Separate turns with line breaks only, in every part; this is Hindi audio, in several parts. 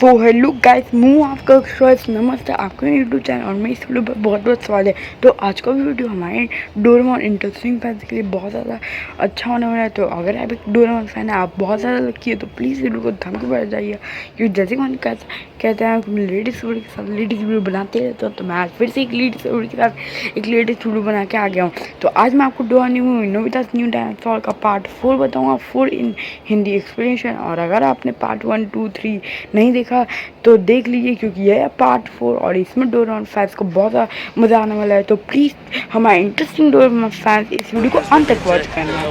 सो हेलो गाइस, मैं आपका स्वागत नमस्ते आपका यूट्यूब चैनल और मैं इस वीडियो पर बहुत बहुत स्वागत है। तो आज का वीडियो हमारे डोरेमोन इंटरेस्टिंग फैंस के लिए बहुत ज़्यादा अच्छा होने वाला है। तो अगर आप एक डोरेमोन फैन है, आप बहुत ज़्यादा लकी है, तो प्लीज़ वीडियो को थम के बैठ जाइए, क्योंकि जैसे कि कहते हैं कि लेडीज़ वीडियो के साथ लेडीज़ वीडियो बनाते रहते हो, तो मैं आज फिर से एक लेडीज़ वीडियो के साथ एक लेडीज़ वीडियो बना के आ गया हूँ। तो आज मैं आपको नोबितास न्यू डायनासोर का पार्ट 4 बताऊँगा, 4 इन हिंदी एक्सप्लेनेशन। और अगर आपने पार्ट 1, 2, 3 नहीं देखा तो देख लीजिए, क्योंकि यह है पार्ट 4 और इसमें डोरेमोन फैंस को बहुत ज़्यादा मज़ा आने वाला है। तो प्लीज़ हमारे इंटरेस्टिंग डोरेमोन फैंस इस वीडियो को अंत तक वॉच करना।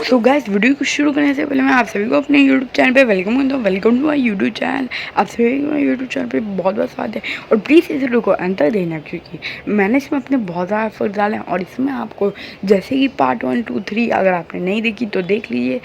सो गाइस, वीडियो को शुरू करने से पहले मैं आप सभी को अपने यूट्यूब चैनल पे वेलकम करता हूँ। Welcome to my YouTube channel. आप सभी को यूट्यूब चैनल पे बहुत बहुत स्वागत है और प्लीज़ इस वीडियो को अंत तक देना, क्योंकि मैंने इसमें अपने बहुत ज़्यादा एफर्ट डाले हैं। और इसमें आपको जैसे कि पार्ट 1, 2, 3 अगर आपने नहीं देखी तो देख लीजिए,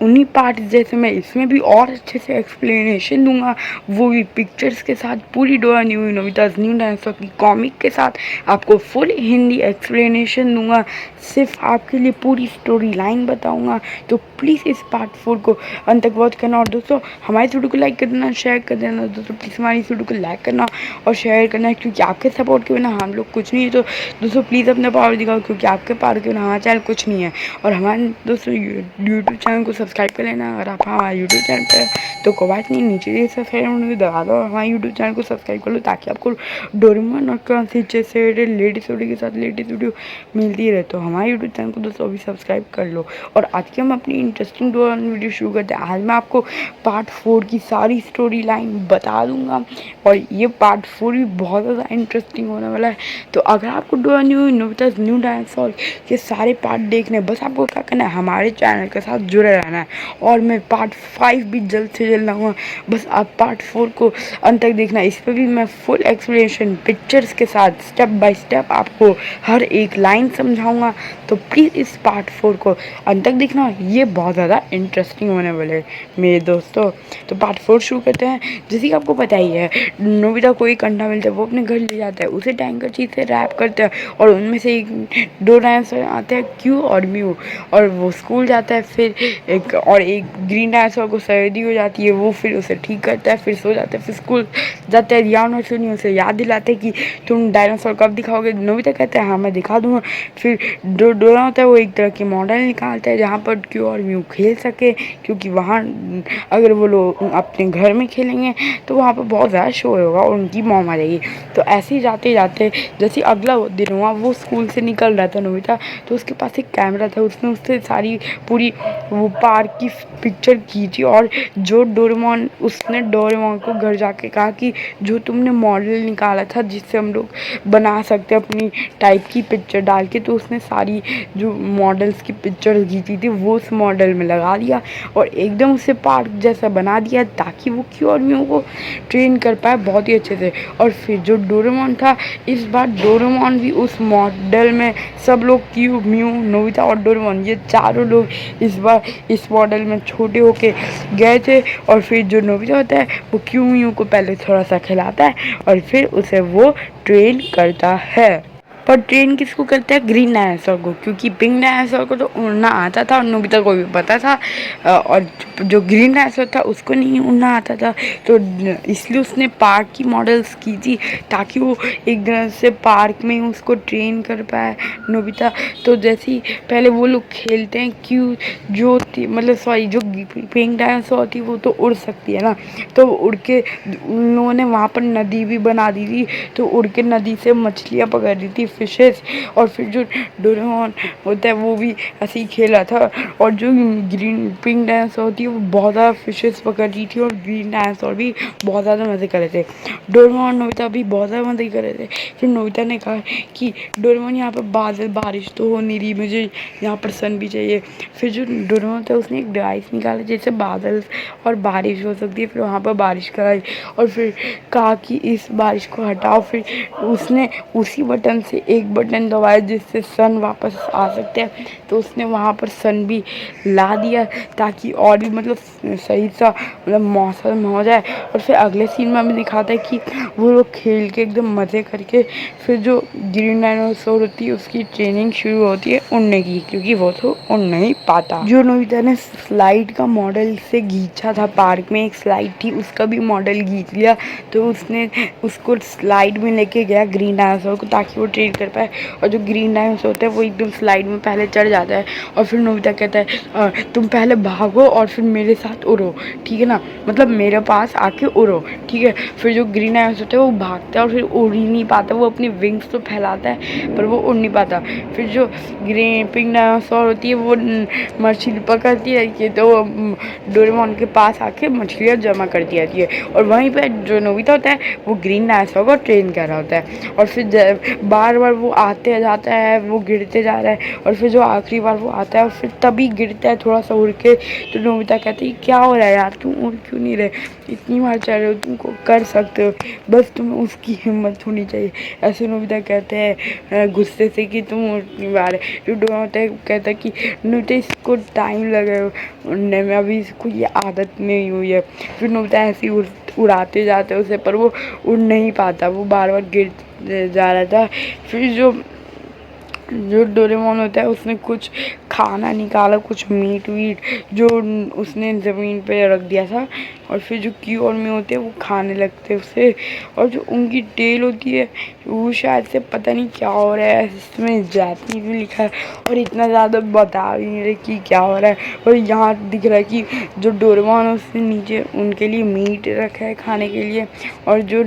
उन्हीं पार्ट जैसे मैं इसमें भी और अच्छे से एक्सप्लेनेशन दूंगा, वो भी पिक्चर्स के साथ, पूरी नोबितास न्यू डायनासोर की कॉमिक के साथ आपको फुल हिंदी एक्सप्लेनेशन दूंगा, सिर्फ आपके लिए पूरी स्टोरी लाइन बताऊंगा। तो प्लीज़ इस पार्ट 4 को अंत तक वॉच करना। और दोस्तों, हमारी वीडियो को लाइक कर देना, शेयर कर देना। दोस्तों प्लीज़ हमारी वीडियो को लाइक करना और शेयर करना, क्योंकि आपके सपोर्ट के बिना हम लोग कुछ नहीं है। तो दोस्तों प्लीज़ अपना पावर दिखाओ, क्योंकि आपके पावर के बिना हमारा चैनल कुछ नहीं है। और हमारे दोस्तों यूट्यूब चैनल को सब्सक्राइब कर लेना अगर आप हमारे यूट्यूब चैनल पर, तो कोई बात नहीं, नीचे सब्सक्राइब दबा दो और हमारे यूट्यूब चैनल को सब्सक्राइब कर लो, ताकि आपको डोरेमोन और कांसी से लेडीज वीडियो के साथ लेडीज वीडियो मिलती रहे। तो हमारे यूट्यूब चैनल को दोस्तों अभी सब्सक्राइब कर लो। और आज के हम अपनी इंटरेस्टिंग डोरेमोन वीडियो शुरू करते हैं। आज मैं आपको पार्ट 4 की सारी स्टोरी लाइन बता दूंगा, और ये पार्ट 4 भी बहुत ज़्यादा इंटरेस्टिंग होने वाला है। तो अगर आपको नोबितास न्यू डायनासोर के सारे पार्ट देखने, बस आपको क्या करना है, हमारे चैनल के साथ जुड़े रहना है। और मैं पार्ट 5 भी जल्द से जल्द लाऊंगा, बस आप पार्ट 4 को अंत तक देखना। इस पर भी मैं फुल एक्सप्लेनेशन पिक्चर्स के साथ स्टेप बाय स्टेप आपको हर एक लाइन समझाऊंगा। तो प्लीज़ इस पार्ट 4 को अंत तक देखना, ये बहुत ज़्यादा इंटरेस्टिंग होने वाले हैं मेरे दोस्तों। तो पार्ट 4 शुरू करते हैं। जैसे कि आपको पता ही है, नोबिता को एक अंडा मिलता है, वो अपने घर ले जाता है, उसे टैंकर चीज से रैप करता है, और उनमें से दो डायनासोर आते हैं, क्यू और म्यू, और वो स्कूल जाता है। फिर एक ग्रीन डायनासोर को सर्दी हो जाती है, वो फिर उसे ठीक करता है, फिर सो जाता है। फिर स्कूल जाता है, रियान और सुनी उसे याद दिलाते हैं कि तुम डायनासोर कब दिखाओगे। नोबिता कहता है हाँ मैं दिखा दूंगा। फिर डोरा होता है, वो एक तरह की मॉडल निकालता है जहाँ पर क्यू और म्यू खेल सके, क्योंकि वहाँ अगर वो लोग अपने घर में खेलेंगे तो वहाँ पर बहुत ज़्यादा शोर होगा और उनकी मौम आ जाएगी। तो ऐसे ही जाते जाते जैसे अगला दिन हुआ, वो स्कूल से निकल रहा था नोबिता, तो उसके पास एक कैमरा था, उसने उससे सारी पूरी वो पार्क की पिक्चर की थी। और जो डोरेमोन, उसने डोरेमोन को घर जाके कहा कि जो तुमने मॉडल निकाला था जिससे हम लोग बना सकते अपनी टाइप की पिक्चर डाल के, तो उसने सारी जो मॉडल्स की पिक्चर खींची थी वो उस मॉडल में लगा दिया और एकदम उसे पार्क जैसा बना दिया, ताकि वो क्यू और म्यू को ट्रेन कर पाए बहुत ही अच्छे से। और फिर जो डोरेमोन था, इस बार डोरेमोन भी उस मॉडल में, सब लोग क्यू, म्यू, नोबिता और डोरेमोन, ये चारों लोग इस बार इस मॉडल में छोटे होके गए थे। और फिर जो नोबिता होता है, वो क्यू म्यू को पहले थोड़ा सा खिलाता है और फिर उसे वो ट्रेन करता है। पर ट्रेन किसको करता है? ग्रीन डायनासोर को, क्योंकि पिंक डायनासोर को तो उड़ना आता था और नोबिता को भी पता था, और जो ग्रीन डायनासोर था उसको नहीं उड़ना आता था। तो इसलिए उसने पार्क की मॉडल्स की थी, ताकि वो एक तरह से पार्क में उसको ट्रेन कर पाए नोबिता। तो जैसे ही पहले वो लोग खेलते हैं, क्यों जो मतलब सॉरी, जो पिंक डायनासोर थी वो तो उड़ सकती है ना, तो उड़ के उन लोगों ने वहाँ पर नदी भी बना दी थी, तो उड़ के नदी से मछलियाँ पकड़ दी थी, फिशेस। और फिर जो डोरेमोन होता है वो भी ऐसे ही खेला था, और जो ग्रीन पिंक डायनासोर होती है वो बहुत ज़्यादा फिशेस पकड़ रही थी, और ग्रीन डायनासोर भी बहुत ज़्यादा मज़े कर रहे थे। डोरेमोन और नोबिता भी बहुत ज़्यादा मज़े कर रहे थे। फिर नोबिता ने कहा कि डोरेमोन यहाँ पर बादल, बारिश तो हो नहीं रही, मुझे यहाँ पर सन भी चाहिए। फिर जो डोरेमोन था, उसने एक डिवाइस निकाला जैसे बादल और बारिश हो सकती है, फिर वहाँ पर बारिश कराई और फिर कहा कि इस बारिश को हटाओ। फिर उसने उसी बटन से एक बटन दबाया जिससे सन वापस आ सकते हैं, तो उसने वहाँ पर सन भी ला दिया ताकि और भी मतलब सही सा मतलब मौसम हो जाए। और फिर अगले सीन में हमें दिखाता है कि वो लोग खेल के एकदम मज़े करके फिर जो ग्रीन डायनासोर होती है उसकी ट्रेनिंग शुरू होती है उड़ने की, क्योंकि वो तो उड़ नहीं पाता। जो नोबिता ने स्लाइड का मॉडल से खींचा था, पार्क में एक स्लाइड थी उसका भी मॉडल खींच लिया, तो उसने उसको स्लाइड में लेके गया ग्रीन डायनासोर को ताकि वो ट्रेन कर पाए। और जो ग्रीन डायनासोर होता है वो एकदम स्लाइड में पहले चढ़ जाता है और फिर नोबिता कहता है तुम पहले भागो और फिर मेरे साथ उड़ो, ठीक है ना, मतलब मेरे पास आके उड़ो, ठीक है। फिर जो ग्रीन डायनासोर होता है वो भागता है और फिर उड़ ही नहीं पाता, वो अपनी विंग्स तो फैलाता है पर वो उड़ नहीं पाता। फिर जो ग्रीन पिंक डायनासोर होती है वो मछली पकड़ती रहती है, तो वो डोरेमोन के पास आके मछलियाँ जमा करती रहती है। और वहीं पर जो नोबिता होता है वो ग्रीन डायनासोर को ट्रेन कर रहा होता है। और फिर बार बार वो आते जाता है, वो गिरते जा रहा है, और फिर जो आखिरी बार वो आता है और फिर तभी गिरता है थोड़ा सा उड़ के। तो नोबिता कहती है क्या हो रहा है यार, तुम उड़ क्यों नहीं रहे, इतनी बार चल रहे हो, तुमको कर सकते हो, बस तुम्हें उसकी हिम्मत होनी चाहिए। ऐसे नोबिता कहते हैं गुस्से से कि तुम उड़ नहीं पा रहे। जो होता है कहता है कि नोबिता इसको टाइम लगेगा उड़ने में, अभी इसको ये आदत नहीं हुई है। फिर नोबिता ऐसे ही उड़ाते जाते उसे, पर वो उड़ नहीं पाता, वो बार बार गिर जा रहा था। फिर जो जो डोरेमोन होता है उसने कुछ खाना निकाला, कुछ मीट वीट जो उसने ज़मीन पे रख दिया था, और फिर जो क्यू और मी होते हैं वो खाने लगते हैं उसे। और जो उनकी टेल होती है वो शायद से पता नहीं क्या हो रहा है, इसमें जापानीज में लिखा है और इतना ज़्यादा बता भी नहीं रहे कि क्या हो रहा है। और यहाँ दिख रहा है कि जो डोरेमोन है उसने नीचे उनके लिए मीट रखा है खाने के लिए। और जो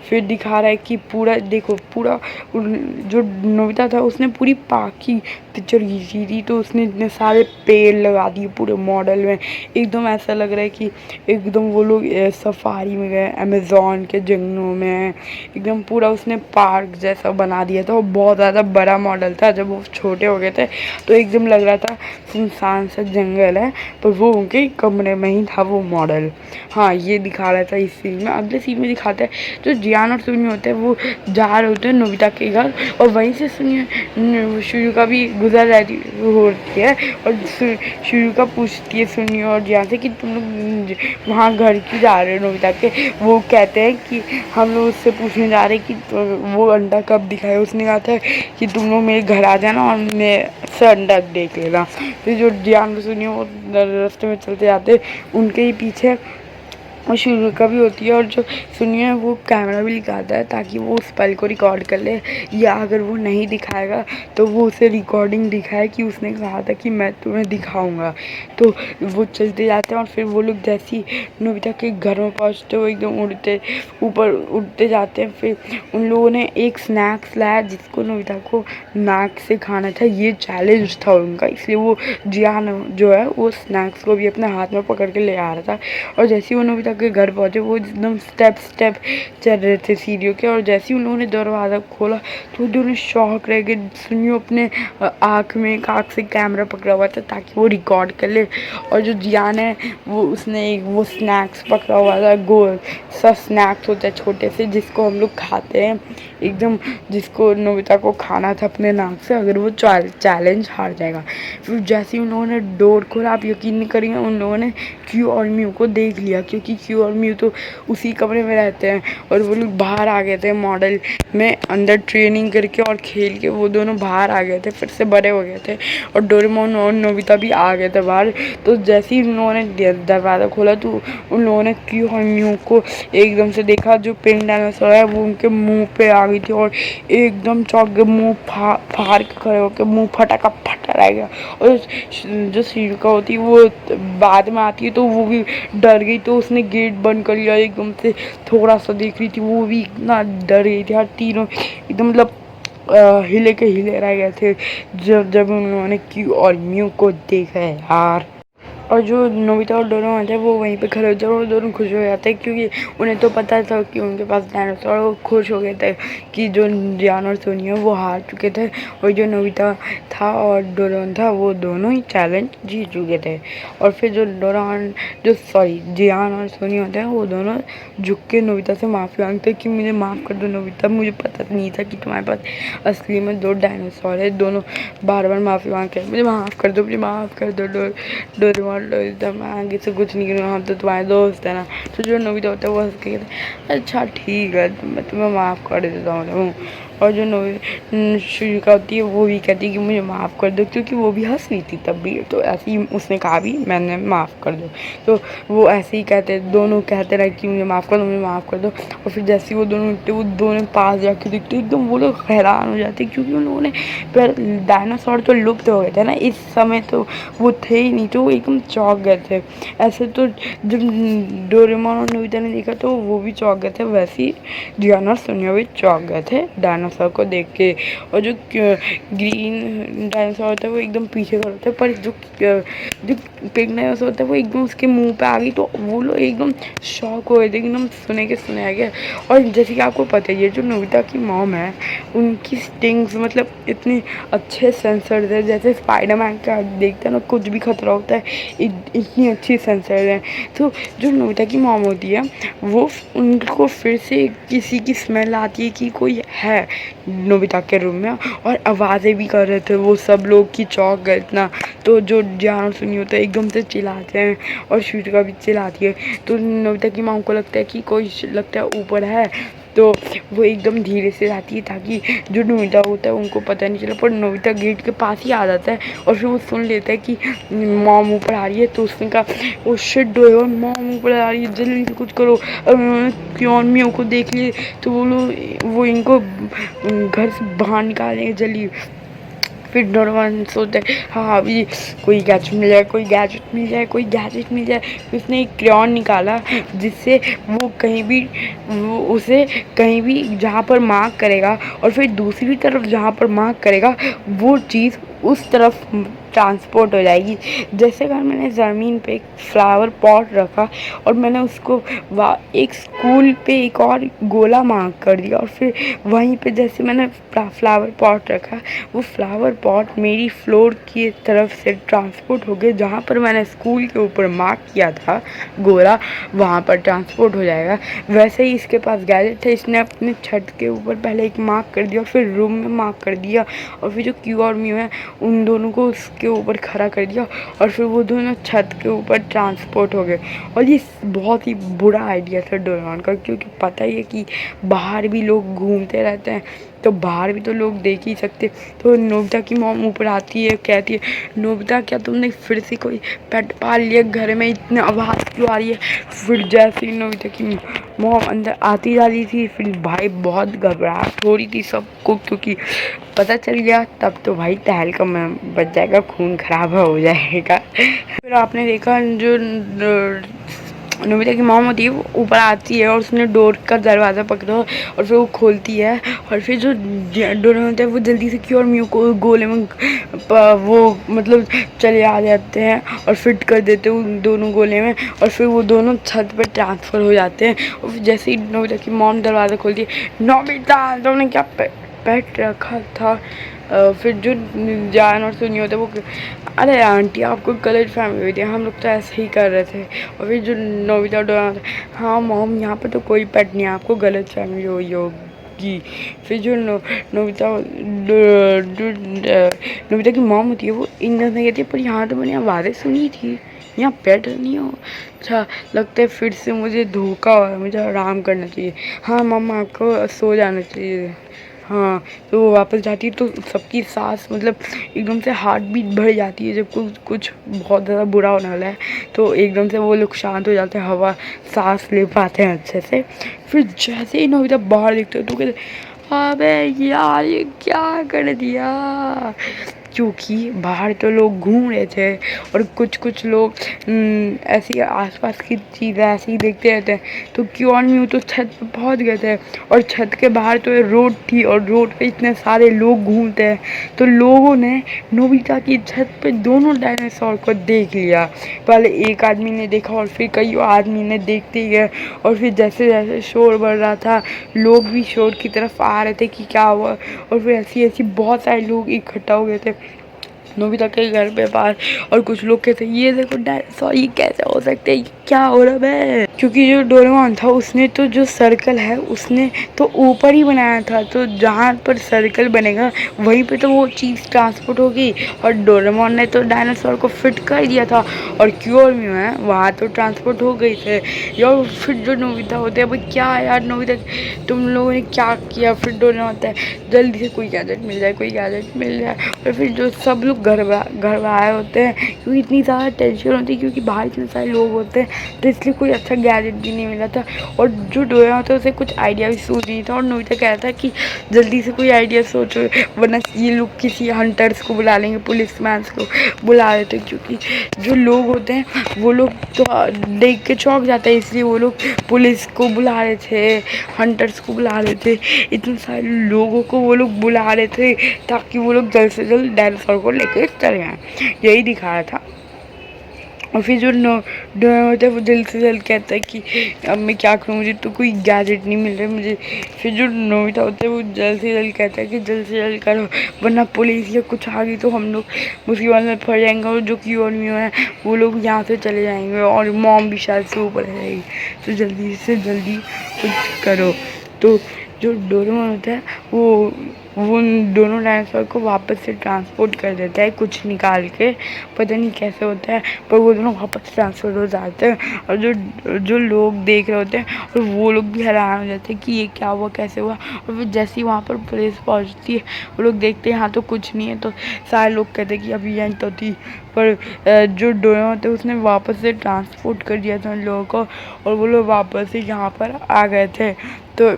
फिर दिखा रहा है कि पूरा देखो, पूरा जो नोबिता था उसने पूरी पाकि पिक्चर खींची थी, तो उसने इतने सारे पेड़ लगा दिए पूरे मॉडल में, एकदम ऐसा लग रहा है कि एकदम वो लोग सफारी में गए, अमेज़न के जंगलों में, एकदम पूरा उसने पार्क जैसा बना दिया था। वो बहुत ज़्यादा बड़ा मॉडल था, जब वो छोटे हो गए थे तो एकदम लग रहा था सुनसान सा जंगल है, पर वो उनके कमरे में ही था वो मॉडल। हाँ, ये दिखा रहा था इस सीन में। अगले सीन में दिखाता है जो जियान और सुनियो होते हैं वो जा रहे होते हैं नोबिता के घर, और वहीं से सुनियो शिजुका भी गुजर रही होती है, और शिजुका पूछती है सुनियो और जियान से कि तुम लोग वहाँ घर क्यों जा रहे हो नोबिता के। वो कहते हैं कि हम लोग उससे पूछने जा रहे हैं कि वो अंडा कब दिखाए। उसने कहा था कि तुम लोग मेरे घर आ जाना और मैं से अंडा देख लेना। फिर जो जियान और सुनियो वो रास्ते में चलते जाते उनके ही पीछे और शिजुका भी होती है, और जो सुनिए है वो कैमरा भी लगाता है ताकि वो उस पल को रिकॉर्ड कर ले, या अगर वो नहीं दिखाएगा तो वो उसे रिकॉर्डिंग दिखाए कि उसने कहा था कि मैं तुम्हें दिखाऊंगा। तो वो चलते जाते हैं और फिर वो लोग जैसी नोबिता के घर में पहुंचते वो एकदम उड़ते ऊपर उड़ते जाते हैं। फिर उन लोगों ने एक स्नैक्स लाया जिसको नोबिता को नाक से खाना था, ये चैलेंज था उनका, इसलिए वो जियान जो है वो स्नैक्स को भी अपने हाथ में पकड़ के ले आ रहा था। और जैसे ही वो नोबिता के घर पहुंचे वो एकदम स्टेप स्टेप चल रहे थे सीढ़ियों के, और जैसे ही उन लोगों ने दरवाज़ा खोला तो दोनों शॉक रह गए। सुनियो अपने आँख में एक आँख से कैमरा पकड़ा हुआ था ताकि वो रिकॉर्ड कर ले, और जो जियान है वो उसने एक वो स्नैक्स पकड़ा हुआ था, गोल सा स्नैक्स होता है छोटे से जिसको हम लोग खाते हैं एकदम, जिसको नोबिता को खाना था अपने नाक से अगर वो चैलेंज हार जाएगा। फिर जैसे ही उन लोगों ने डोर खोला, आप यकीन नहीं करेंगे उन लोगों ने क्यू और म्यू को देख लिया, क्योंकि क्यू और म्यू तो उसी कमरे में रहते हैं, और वो लोग बाहर आ गए थे मॉडल में अंदर ट्रेनिंग करके और खेल के, वो दोनों बाहर आ गए थे, फिर से बड़े हो गए थे, और डोरेमोन और नोबिता भी आ गए थे बाहर। तो जैसे ही उन लोगों ने दरवाज़ा खोला तो उन लोगों ने क्यू और म्यू को एकदम से देखा, जो पिंक डायनासोर है वो उनके मुंह पे आ गई थी, और एकदम चौंक के मुंह फाड़ के खड़े होकर मुंह फटा रह गया। और जो शिजुका होती है वो बाद में आती है तो वो भी डर गई, तो उसने गेट बंद कर लिया, एकदम से थोड़ा सा देख रही थी, वो भी इतना डर गई थी यार, तीनों एकदम मतलब हिले के हिले रह गए थे जब जब उन लोगों ने क्यू और म्यू को देखा है यार। और जो नोबिता और डोरेमोन होते हैं वो वहीं पे खड़े होते हैं और दोनों खुश हो जाते हैं क्योंकि उन्हें तो पता था कि उनके पास डायनासोर, वो खुश हो गए थे कि जो जियान और सोनिया वो हार चुके थे और जो नोबिता था और डोरेमोन था वो दोनों ही चैलेंज जीत चुके थे। और फिर जो डोरेमोन जो सॉरी जियान और सोनिया होते हैं वो दोनों झुक के नोबिता से माफ़ी मांगते कि मुझे माफ़ कर दो नोबिता, मुझे पता नहीं था कि तुम्हारे पास असली में 2 डायनासोर है। दोनों बार बार माफ़ी मांगते हैं, मुझे माफ़ कर दो, मुझे माफ़ कर दो डोरेमोन। डोरेमोन मैं आगे से कुछ नहीं करूँगा, हम तो तुम्हारे दोस्त है ना। तो जो नोबिता होता है वो हंस के कहता है अच्छा ठीक है, मैं तुम्हें माफ़ कर देता हूँ। और जो शिजुका होती है वो भी कहती है कि मुझे माफ़ कर दो क्योंकि वो भी हंस रही थी तब भी, तो ऐसे ही उसने कहा भी मैंने माफ़ कर दो। तो वो ऐसे ही कहते दोनों कहते रहे कि मुझे माफ़ कर दो, मुझे माफ़ कर दो। और फिर जैसे वो दोनों उठते वो दोनों पास जाके दिखते एकदम वो लोग हैरान हो जाते क्योंकि उन लोगों ने पर डायनासोर तो लुप्त हो गए थे ना इस समय, तो वो थे ही नहीं, तो वो एकदम चौंक गए थे। ऐसे तो जब डोरेमोन और नोबिता ने देखा तो वो भी चौंक गए थे, वैसे ही जियान और सोनिया भी चौंक गए थे डायनासोर को देख के। और जो ग्रीन डायनासोर होता है वो एकदम पीछे खड़ा होता है, पर जो पिंक डायनासोर होता है वो एकदम उसके मुंह पे आ गई, तो वो लोग एकदम शॉक हो गए थे, एकदम सुने के सुने आ गया। और जैसे कि आपको पता है ये जो नोबिता की मॉम है उनकी स्टिंग्स मतलब इतने अच्छे सेंसर है, जैसे स्पाइडरमैन का देखते हैं ना कुछ भी खतरा होता है इतनी अच्छी सेंसर है। तो जो नोबिता की मॉम होती है वो उनको फिर से किसी की स्मेल आती है कि कोई है नोबिता के रूम में, और आवाज़ें भी कर रहे थे वो सब लोग की चौंक गए इतना। तो जो जियान और सुनी होता है एकदम से चिल्लाते हैं और शिजुका भी चिल्लाती है। तो नोबिता की मॉम को लगता है कि कोई लगता है ऊपर है, तो वो एकदम धीरे से जाती है ताकि जो नोबिता होता है उनको पता नहीं चला। पर नोबिता गेट के पास ही आ जाता है और फिर वो सुन लेता है कि मॉम ऊपर आ रही है। तो उसने कहा ओ शिट डोरेमोन, मॉम ऊपर आ रही है, जल्दी से कुछ करो। और उन्होंने क्योन मियो को देख लिए तो वो लोग वो इनको घर से बाहर निकालेंगे जल्दी। फिर डोरेमोन सोचता है हाँ अभी कोई गैजेट मिल जाए, कोई गैजेट मिल जाए, कोई गैजेट मिल जाए। फिर उसने एक क्रेयॉन निकाला जिससे वो कहीं भी वो उसे कहीं भी जहाँ पर मार्क करेगा और फिर दूसरी तरफ जहाँ पर मार्क करेगा वो चीज़ उस तरफ ट्रांसपोर्ट हो जाएगी। जैसे अगर मैंने ज़मीन पे एक फ्लावर पॉट रखा और मैंने उसको एक स्कूल पे एक और गोला मार्क कर दिया और फिर वहीं पे जैसे मैंने फ्लावर पॉट रखा वो फ्लावर पॉट मेरी फ्लोर की तरफ से ट्रांसपोर्ट हो गए, जहाँ पर मैंने स्कूल के ऊपर मार्क किया था गोला वहाँ पर ट्रांसपोर्ट हो जाएगा। वैसे ही इसके पास गैजेट था, इसने अपने छत के ऊपर पहले एक मार्क कर दिया और फिर रूम में मार्क कर दिया और फिर जो क्यू और म्यू है उन दोनों को उसके ऊपर खड़ा कर दिया और फिर वो दोनों छत के ऊपर ट्रांसपोर्ट हो गए। और ये बहुत ही बुरा आइडिया था डोरेमोन का क्योंकि पता ही है कि बाहर भी लोग घूमते रहते हैं तो बाहर भी तो लोग देख ही सकते। तो नोबिता की मॉम ऊपर आती है, कहती है नोबिता क्या तुमने फिर से कोई पेट पाल लिया, घर में इतनी आवाज़ क्यों आ रही है। फिर जैसे ही नोबिता की मॉम अंदर आती जा रही थी फिर भाई बहुत घबराहट हो रही थी सबको क्योंकि पता चल गया तब तो भाई तहलका में बच जाएगा, खून खराब हो जाएगा। फिर आपने देखा जो नोबिता की मॉम होती है वो ऊपर आती है और उसने डोर का दरवाज़ा पकड़ा और फिर वो खोलती है और फिर जो डोरेमोन होता है वो जल्दी से क्योर म्यू को गोले में वो मतलब चले आ जाते हैं और फिट कर देते हैं उन दोनों गोले में और फिर वो दोनों छत पर ट्रांसफ़र हो जाते हैं। और फिर जैसे ही नोबिता की मॉम दरवाज़ा खोलती है नोबिता तुमने क्या पेट रखा था। फिर जो जान और सुनी होते वो अरे आंटी आपको गलत फहमी हुई थी, हम लोग तो ऐसे ही कर रहे थे। और फिर जो नोबिता डोरा हाँ मॉम यहाँ पर तो कोई पेट नहीं है, आपको गलत फहमी हुई होगी। फिर जो नोबिता की मॉम होती है वो इंग्लिश में कहती है पर यहाँ तो मैंने आवाज़ें सुनी थी, यहाँ पेट नहीं हो। अच्छा लगता है फिर से मुझे धोखा हुआ है, मुझे आराम करना चाहिए। हाँ मम्मा आपको सो जाना चाहिए। हाँ तो वो वापस जाती है तो सबकी सांस मतलब एकदम से हार्ट बीट बढ़ जाती है जब कुछ बहुत ज़्यादा बुरा होने वाला है तो एकदम से वो लोग शांत हो जाते हैं, हवा सांस ले पाते हैं अच्छे से। फिर जैसे ही नोबिता बाहर दिखते हैं तो कहते अबे यार ये क्या कर दिया। क्योंकि बाहर तो लोग घूम रहे थे और कुछ कुछ लोग ऐसी आसपास की चीज़ें ऐसे ही देखते रहते हैं। तो क्यों और म्यू तो छत पे पहुंच गए थे और छत के बाहर तो ये रोड थी और रोड पे इतने सारे लोग घूमते हैं। तो लोगों ने नोबिता की छत पे दोनों डायनासोर को देख लिया। पहले एक आदमी ने देखा और फिर कई आदमी ने देखते ही गए और फिर जैसे जैसे शोर बढ़ रहा था लोग भी शोर की तरफ आ रहे थे कि क्या हुआ। और फिर ऐसी ऐसी बहुत सारे लोग इकट्ठा हो गए थे नोबिता के घर पे पास। और कुछ लोग कहते ये देखो डायनासोर, ये कैसे हो सकते हैं, क्या हो रहा है। क्योंकि जो डोरेमोन था उसने तो जो सर्कल है उसने तो ऊपर ही बनाया था, तो जहाँ पर सर्कल बनेगा वहीं पे तो वो चीज़ ट्रांसपोर्ट होगी। और डोरेमोन ने तो डायनासोर को फिट कर दिया था और क्यों और म्यू है वहाँ तो ट्रांसपोर्ट हो गई थे यार। फिर जो नोबिता होते हैं भाई क्या यार नोबिता तुम लोगों ने क्या किया। फिर डोरेमोन होता है जल्दी से कोई गैजेट मिल जाए, कोई गैजेट मिल जाए। और फिर जो सब लोग घर में आए होते हैं क्योंकि इतनी ज़्यादा टेंशन होती है क्योंकि बाहर इतने सारे लोग होते हैं तो इसलिए कोई अच्छा गैजेट भी नहीं मिला था। और जो डोरा होता है उसे कुछ आइडिया भी सूझ नहीं था और नोबिता कहता है कि जल्दी से कोई आइडिया सोचो वरना ये लोग किसी हंटर्स को बुला लेंगे, पुलिस मैन को बुला लेते हैं। क्योंकि जो लोग होते हैं वो लोग तो देख के चौंक जाते हैं, इसलिए वो लोग पुलिस को बुला रहे थे, हंटर्स को बुला रहे थे, इतने सारे लोगों को वो लोग बुला रहे थे ताकि वो लोग जल्द से जल्द डायनासोर को लेकर चले आए। यही दिखाया था। और फिर जो डोरा होता है वो जल्द से जल्द कहता है कि अब मैं क्या करूँ, मुझे तो कोई गैजेट नहीं मिल रहा है मुझे। फिर जो नोबिता होता है वो जल्द से जल्द कहता है कि जल्द से जल्द करो वरना पुलिस या कुछ आ गई तो हम लोग मुसीबत में फंस जाएंगे। और जो क्यू और म्यू है वो लोग यहाँ से चले जाएंगे और मॉम भी शायद से ऊपर रहेगी। तो जल्दी से जल्दी कुछ करो। तो जो डोरेमोन होता है वो उन दोनों डायनासोर को वापस से ट्रांसपोर्ट कर देता है कुछ निकाल के, पता नहीं कैसे होता है पर वो दोनों वापस ट्रांसफर हो जाते हैं। और जो लोग देख रहे होते हैं और वो लोग भी हैरान हो जाते हैं कि ये क्या हुआ, कैसे हुआ। और फिर जैसे ही वहाँ पर पुलिस पहुँचती है वो लोग देखते हैं यहाँ तो कुछ नहीं है, तो सारे लोग कहते हैं कि अभी यहीं तो थी। पर जो डोरा होता है उसने वापस से ट्रांसपोर्ट कर दिया था उन लोगों को और वो लोग वापस से यहाँ पर आ गए थे। तो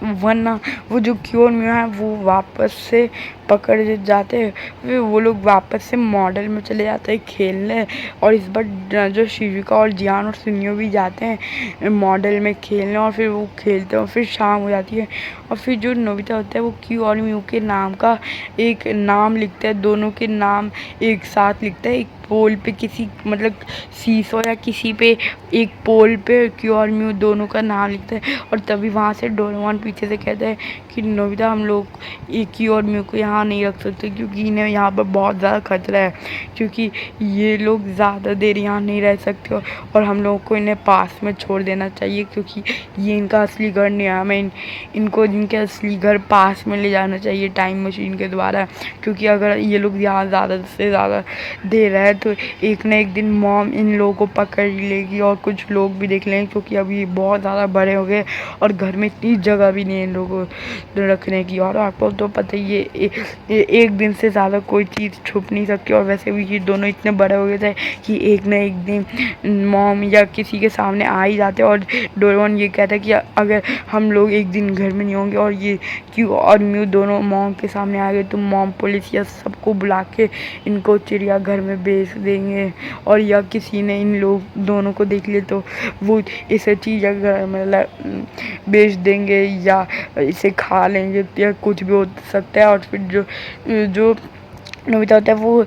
वरना वो जो क्योर में है वो वापस से पकड़ जाते हैं। फिर वो लोग वापस से मॉडल में चले जाते हैं खेलने। और इस बार जो शिविका और जियान और सुनियो भी जाते हैं मॉडल में खेलने और फिर वो खेलते हैं और फिर शाम हो जाती है। और फिर जो नोबिता होता है वो क्यू और म्यू के नाम का एक नाम लिखता है, दोनों के नाम एक साथ लिखता है एक पोल पे, किसी मतलब सीसो या किसी पे एक पोल पे क्यू और म्यू दोनों का नाम लिखता है। और तभी वहाँ से डोरेमोन पीछे से कहता है कि नोबिता हम लोग क्यू और म्यू को यहाँ नहीं रख सकते क्योंकि इन्हें यहाँ पर बहुत ज़्यादा खतरा है, क्योंकि ये लोग ज़्यादा देर यहाँ नहीं रह सकते और हम लोगों को इन्हें पास में छोड़ देना चाहिए क्योंकि ये इनका असली घर नहीं है। हमें इनको इनके असली घर पास में ले जाना चाहिए टाइम मशीन के द्वारा, क्योंकि अगर ये लोग यहाँ ज़्यादा से ज़्यादा देर रहे तो एक ना एक दिन मॉम इन लोगों को पकड़ लेगी और कुछ लोग भी देख लेंगे क्योंकि अभी बहुत ज़्यादा बड़े हो गए और घर में इतनी जगह भी नहीं है इन लोगों को रखने की। और आपको तो पता ही है एक दिन से ज़्यादा कोई चीज़ छुप नहीं सकती। और वैसे भी ये दोनों इतने बड़े हो गए थे कि एक ना एक दिन मॉम या किसी के सामने आ ही जाते। और डोरेमोन ये कहता है कि अगर हम लोग एक दिन घर में नहीं होंगे और ये क्यू और म्यू दोनों मॉम के सामने आ गए तो मॉम पुलिस या सबको बुला के इनको चिड़ियाघर में बेच देंगे। और या किसी ने इन लोग दोनों को देख लिए तो वो इसे चिड़ियाघर में बेच देंगे या इसे खा लेंगे या कुछ भी हो सकता है। और फिर जो नोबिता होता है वो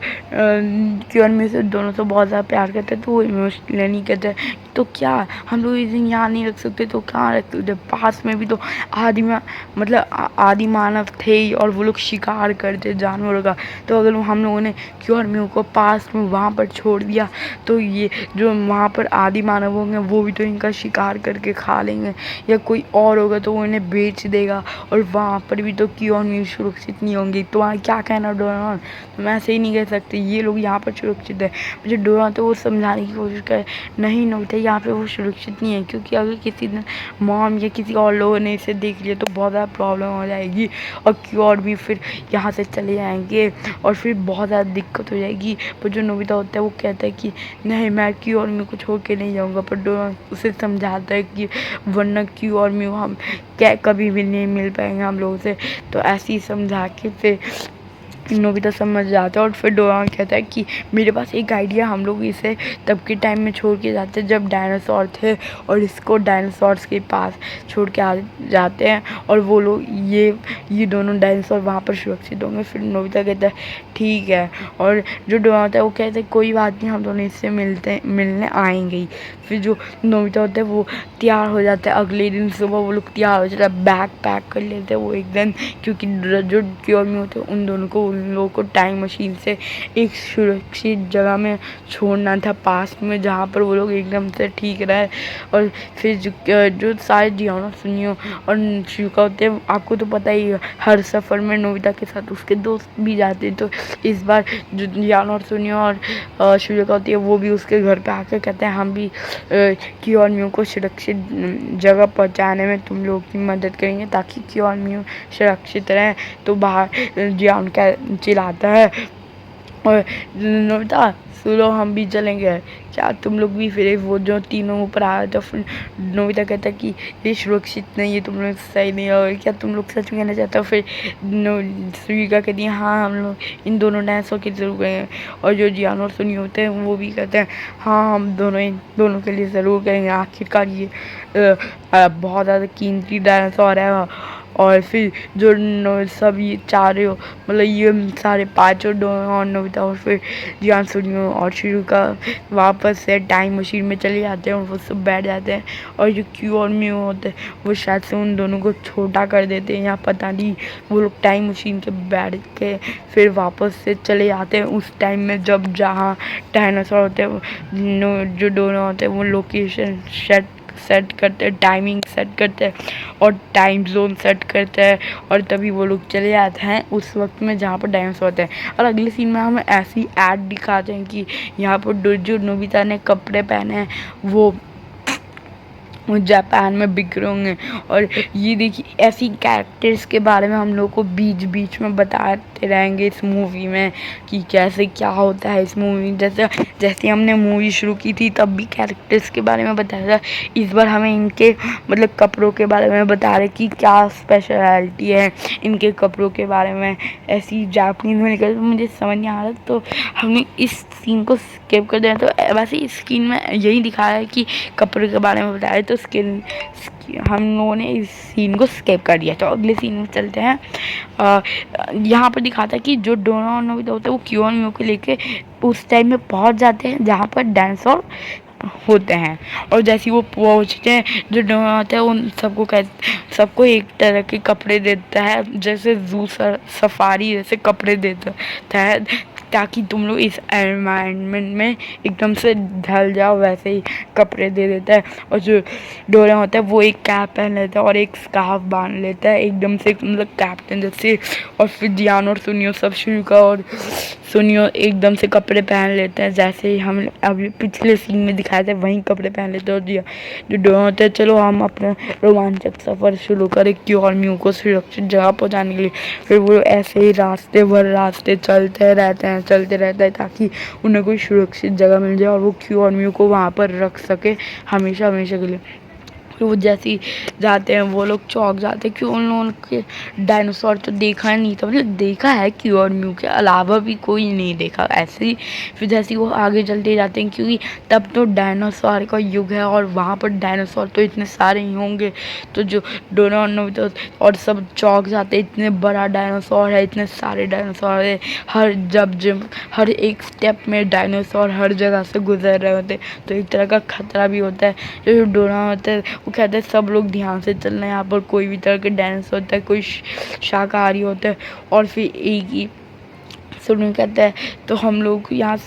क्योर में से दोनों से बहुत ज़्यादा प्यार करते हैं तो वो इमोशनली नहीं कहते तो क्या हम लोग इसे यहाँ नहीं रख सकते तो कहाँ रख सकते। पास में भी तो आदि मानव थे ही और वो लोग शिकार करते जानवरों का। तो अगर हम लोगों ने क्योर म्यू को पास में वहाँ पर छोड़ दिया तो ये जो वहाँ पर आदि मानव होंगे वो भी तो इनका शिकार करके खा लेंगे या कोई और होगा तो वो इन्हें बेच देगा और वहाँ पर भी तो क्योर म्यू सुरक्षित नहीं होंगे। तुम्हारा क्या कहना डोरेमोन, तुम ऐसे ही नहीं कह सकते, ये लोग यहाँ पर सुरक्षित है। मुझे डोरेमोन तो वो समझाने की कोशिश करे नहीं नोबिता यहाँ पे वो सुरक्षित नहीं है क्योंकि अगर किसी दिन मॉम या किसी और लोगों ने इसे देख लिया तो बहुत ज़्यादा प्रॉब्लम हो जाएगी और क्योर भी फिर यहाँ से चले जाएंगे और फिर बहुत ज़्यादा दिक्कत हो जाएगी। पर जो नोबिता होता है वो कहता है कि नहीं मैं क्योर म्यू को छोड़ के नहीं जाऊँगा। पर डोरेमोन उसे समझाता है कि वरना क्योर म्यू हम क्या कभी भी नहीं मिल पाएंगे हम लोगों से। तो ऐसे ही समझा के नोबिता समझ जाता है और फिर डोरेमोन कहता है कि मेरे पास एक आइडिया, हम लोग इसे तब के टाइम में छोड़ के जाते जब डायनासोर थे और इसको डायनासोर्स के पास छोड़ के आ जाते हैं और वो लोग ये दोनों डायनासोर वहाँ पर सुरक्षित होंगे। फिर नोबिता कहता है ठीक है, और जो डोरेमोन होता है वो कहता है कोई बात नहीं, हम दोनों इससे मिलने आएंगे ही। फिर जो नोबिता होता है वो तैयार हो जाता है, अगले दिन सुबह वो लोग तैयार हो जाता है, बैग पैक कर लेते हैं वो एकदम, क्योंकि जो क्योर में होते हैं उन लोगों को टाइम मशीन से एक सुरक्षित जगह में छोड़ना था, पास में, जहाँ पर वो लोग एकदम से ठीक रहे। और फिर जो सारे जियानो सुनियो और शिजुका होते हैं, आपको तो पता ही है हर सफ़र में नोबिता के साथ उसके दोस्त भी जाते हैं, तो इस बार जो जियानो और सुनियो और शिजुका होती है वो भी उसके घर पे आकर कहते हैं हम भी क्योर म्यू को सुरक्षित जगह पहुंचाने में तुम लोग की मदद करेंगे ताकि क्योर म्यू सुरक्षित रहे। तो बाहर जियान का चिल्लाता है और नोबिता सुनो हम भी चलेंगे, क्या तुम लोग भी? फिर वो जो तीनों ऊपर आया तो फिर नोबिता कहता है कि ये सुरक्षित नहीं है, तुम लोग सही नहीं हो, क्या तुम लोग सच में कहना चाहते हो? फिर सुनिका कहती है हाँ हम लोग इन दोनों डायनासोर के ज़रूर करेंगे। और जो जियान और सुनी होते हैं वो भी कहते हैं हाँ हम दोनों के लिए ज़रूर करेंगे, आखिरकार ये बहुत ज़्यादा कीमती डायनासोर है। और फिर जो सब ये चारों मतलब ये सारे पाँचों और नोबिता और फिर जियान सुनियो और शिजुका वापस से टाइम मशीन में चले जाते हैं और वो सब बैठ जाते हैं। और जो क्यू और म्यू होते हैं वो शायद से उन दोनों को छोटा कर देते हैं या पता नहीं, वो लोग टाइम मशीन के बैठ के फिर वापस से चले जाते हैं उस टाइम में जब जहाँ डायनासोर होते हैं, जो दोनों होते हैं वो लोकेशन सेट करते हैं, टाइमिंग सेट करते हैं और टाइम जोन सेट करते हैं, और तभी वो लोग चले जाते हैं उस वक्त में जहाँ पर डायनासोर होते हैं। और अगले सीन में हमें ऐसी ऐड दिखाते हैं कि यहाँ पर जो नोबिता ने कपड़े पहने हैं वो जापान में बिक रहे होंगे। और ये देखिए ऐसी कैरेक्टर्स के बारे में हम लोग को बीच बीच में बताते रहेंगे इस मूवी में कि कैसे क्या होता है इस मूवी में। जैसे हमने मूवी शुरू की थी तब भी कैरेक्टर्स के बारे में बताया था, इस बार हमें इनके मतलब कपड़ों के बारे में बता रहे कि क्या स्पेशलिटी है इनके कपड़ों के बारे में। ऐसी जापानीज में निकल मुझे समझ नहीं आ रहा, तो हमें इस सीन को स्किप कर दें। तो वैसे इस स्क्रीन में यही दिखाया है कि कपड़ों के बारे में बताया, तो हम लोगों ने इस सीन को स्किप कर दिया। तो अगले सीन में चलते हैं। यहाँ पर दिखाता है कि जो डोना और नोबिता होते हैं वो क्योर म्यू को लेके उस टाइम में पहुंच जाते हैं जहाँ पर डायनासोर होते हैं। और जैसे ही वो पहुँचते हैं जो डोना होता है उन सबको एक तरह के कपड़े देता है, जैसे जू सफारी जैसे कपड़े देता है ताकि तुम लोग इस एनवायरनमेंट में एकदम से ढल जाओ, वैसे ही कपड़े दे देता है। और जो डोरा होता है वो एक कैप पहन लेता है और एक स्कार्फ बांध लेता है एकदम से, मतलब कैप्टन जैसे। और फिर जियान और सुनियो सब शिजुका और सुनियो एकदम से कपड़े पहन लेते हैं जैसे ही हम अभी पिछले सीन में दिखाए थे वहीं कपड़े पहन लेते हैं। और जो डोरा होता है चलो हम अपना रोमांचक सफ़र शुरू करें क्योर म्यू को सुरक्षित जगह पहुँचाने के लिए। फिर वो ऐसे ही रास्ते चलते रहते हैं ताकि उन्हें कोई सुरक्षित जगह मिल जाए और वो क्योर म्यू को वहाँ पर रख सके हमेशा के लिए। फिर वो जैसे ही जाते हैं वो लोग चौंक जाते हैं कि उन लोगों के डायनासोर तो देखा नहीं था, मतलब देखा है क्योर म्यू के अलावा भी कोई नहीं देखा ऐसे ही। फिर जैसे ही वो आगे चलते जाते हैं क्योंकि तब तो डायनासोर का युग है और वहाँ पर डायनासोर तो इतने सारे ही होंगे। तो जो डोना और सब चौंक जाते हैं, इतने बड़ा डायनासोर है, इतने सारे डायनासोर है, हर एक स्टेप में डायनासोर हर जगह से गुजर रहे होते हैं, तो एक तरह का खतरा भी होता है। जो डोना होता है वो कहते हैं सब लोग ध्यान से चलना, यहाँ पर कोई भी तरह के डायनासोर होता है, कोई शाकाहारी होता है। और फिर एक ही सुनियो कहता है तो हम लोग यहाँ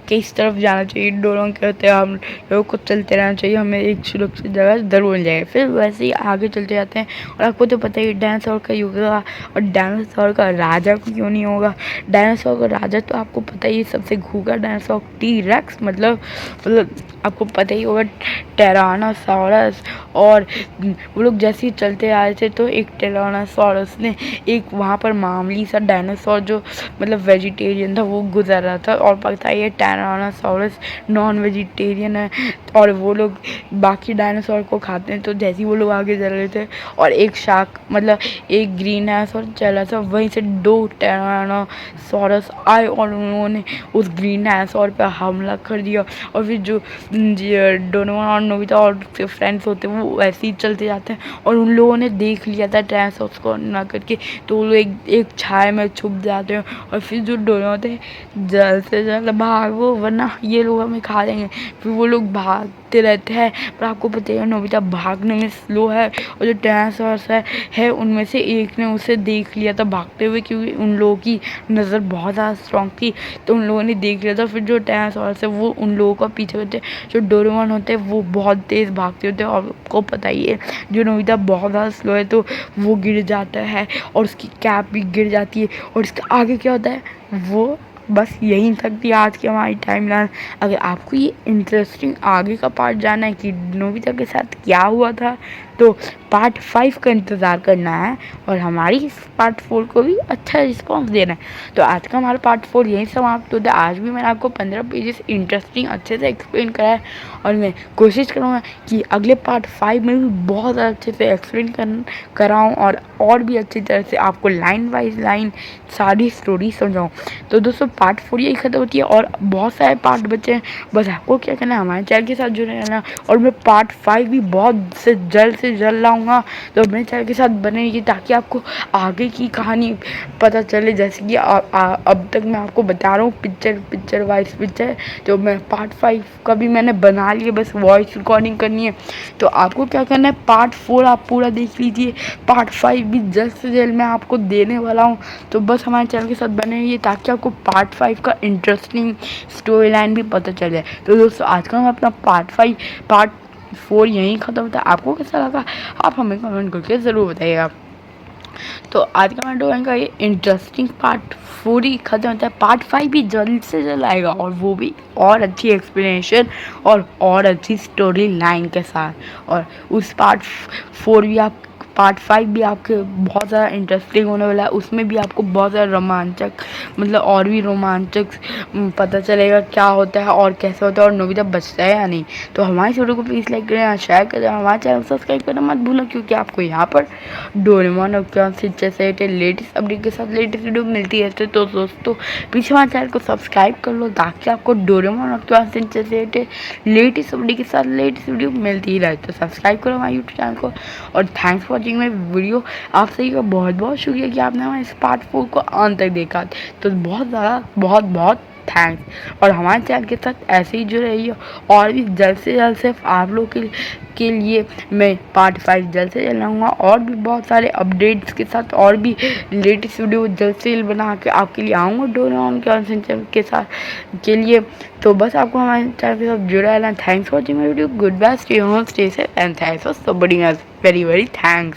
किस तरफ जाना चाहिए, डोरा कहते हैं हम लोगों को चलते रहना चाहिए, हमें एक सुरक्षित जगह ज़रूर मिल जाएगी। फिर वैसे ही आगे चलते जाते हैं और आपको तो पता ही डायनासोर का युग होगा और डायनासोर का राजा क्यों नहीं होगा। डायनासोर का राजा तो आपको पता ही, सबसे घूघा डायनासोर टी-रेक्स, मतलब आपको पता ही होगा टेरानोसॉरस। और वो लोग जैसे ही चलते आए थे तो एक टेरानोसॉरस ने एक वहाँ पर मामूली सा डायनासोर जो मतलब मतलब वेजिटेरियन था वो गुजर रहा था, और पता है ये टायरानोसॉरस नॉन वेजिटेरियन है और वो लोग बाकी डायनासोर को खाते हैं। तो जैसे ही वो लोग आगे चल रहे थे और एक शार्क मतलब एक ग्रीन डायनासोर चला था, वहीं से 2 टायरानोसॉरस आए और उन्होंने उस ग्रीन डायनासोर पर हमला कर दिया। और फिर जो डोरेमोन और नोबिता और उसके फ्रेंड्स होते हैं वो ऐसे ही चलते जाते हैं, और उन लोगों ने देख लिया था डायनासोर्स को ना करके, तो वो लोग एक छाया में छुप जाते हैं। और फिर जो डोरेमोन होते हैं जल्द से जल्द भागो वरना ये लोग हमें खा लेंगे। फिर वो लोग भागते रहते हैं, पर आपको पता है नोबिता भागने में स्लो है, और जो डायनासोर्स है उनमें से एक ने उसे देख लिया था भागते हुए, क्योंकि उन लोगों की नज़र बहुत ज़्यादा स्ट्रॉन्ग थी, तो उन लोगों ने देख लिया था। फिर जो डायनासोर्स है वो उन लोगों का पीछे करते हैं। जो डोरेमोन होते हैं वो बहुत तेज़ भागते होते हैं, और आपको पता ही है जो नोबिता बहुत ज़्यादा स्लो है तो वो गिर जाता है और उसकी कैप भी गिर जाती है। और इसके आगे क्या होता है वो बस यहीं तक थी आज की हमारी टाइमलाइन। अगर आपको ये इंटरेस्टिंग आगे का पार्ट जानना है कि नोबिता के साथ क्या हुआ था, तो पार्ट 5 का इंतज़ार करना है, और हमारी इस पार्ट 4 को भी अच्छा रिस्पॉन्स देना है। तो आज का हमारा पार्ट 4 यहीं समाप्त होता है। आज भी मैंने आपको 15 पेजेस इंटरेस्टिंग अच्छे से एक्सप्लेन करा है, और मैं कोशिश करूँगा कि अगले पार्ट 5 में भी बहुत ज़्यादा अच्छे से एक्सप्लेन कराऊँ, और भी अच्छी तरह से आपको लाइन वाइज लाइन सारी स्टोरी समझाऊँ। तो दोस्तों पार्ट 4 यही खत्म होती है, और बहुत सारे पार्ट बचे हैं। बस आपको क्या करना है, हमारे चैनल के साथ जुड़े रहना, और मैं पार्ट 5 भी बहुत से जल्द लाऊंगा। तो अपने चैनल के साथ बने रहिए ताकि आपको आगे की कहानी पता चले। जैसे कि अब तक मैं आपको बता रहा हूँ पिक्चर वाइज पिक्चर, तो मैं पार्ट 5 का भी मैंने बना लिया, बस वॉइस रिकॉर्डिंग करनी है। तो आपको क्या करना है, पार्ट 4 आप पूरा देख लीजिए, पार्ट 5 भी जल्द से जल्द मैं आपको देने वाला हूँ। तो बस हमारे चैनल के साथ बने रहिए ताकि आपको पार्ट 5 का इंटरेस्टिंग स्टोरी लाइन भी पता चल जाए। तो दोस्तों आज का हम अपना पार्ट 4 यहीं ख़त्म होता है। आपको कैसा लगा आप हमें कमेंट करके ज़रूर बताइएगा। तो आज का वीडियो का ये इंटरेस्टिंग पार्ट 4 ही ख़त्म होता है। पार्ट 5 भी जल्द से जल्द आएगा, और वो भी और अच्छी एक्सप्लेनेशन और अच्छी स्टोरी लाइन के साथ। और उस पार्ट 5 भी आपके बहुत ज़्यादा इंटरेस्टिंग होने वाला है। उसमें भी आपको बहुत ज़्यादा रोमांचक मतलब और भी रोमांचक पता चलेगा क्या होता है और कैसे होता है, और नोबिता बचता है या नहीं। तो हमारे इस वीडियो को प्लीज़ लाइक करें, शेयर करें, हमारे चैनल सब्सक्राइब करना मत भूलना, क्योंकि आपको यहाँ पर डोरेमोन और जैसे लेटेस्ट अपडेट के साथ लेटेस्ट वीडियो मिलती है। तो दोस्तों प्लीज़ हमारे चैनल को सब्सक्राइब कर लो ताकि आपको डोरेमोन और जैसे लेटेस्ट अपडेट के साथ लेटेस्ट वीडियो मिलती ही रहे। तो सब्सक्राइब करो हमारे यूट्यूब चैनल को, और thanks for watching my video. आप सभी का बहुत बहुत शुक्रिया कि आपने हमारे इस पार्ट 4 को अंत तक देखा। तो बहुत ज़्यादा बहुत थैंक्स, और हमारे चैनल के साथ ऐसे ही जुड़े रहिए। और भी जल्द से जल्द सिर्फ आप लोग के लिए मैं पार्ट 5 जल्द से जल्द लाऊंगा, और भी बहुत सारे अपडेट्स के साथ और भी लेटेस्ट वीडियो जल्द से जल्द बना के आपके लिए आऊँगा डोरेमोन के साथ के लिए। तो बस आपको हमारे चैनल के साथ जुड़ा रहना। Thanks for watching my video, good bye, stay home, stay safe, and thanks for supporting us, very thanks.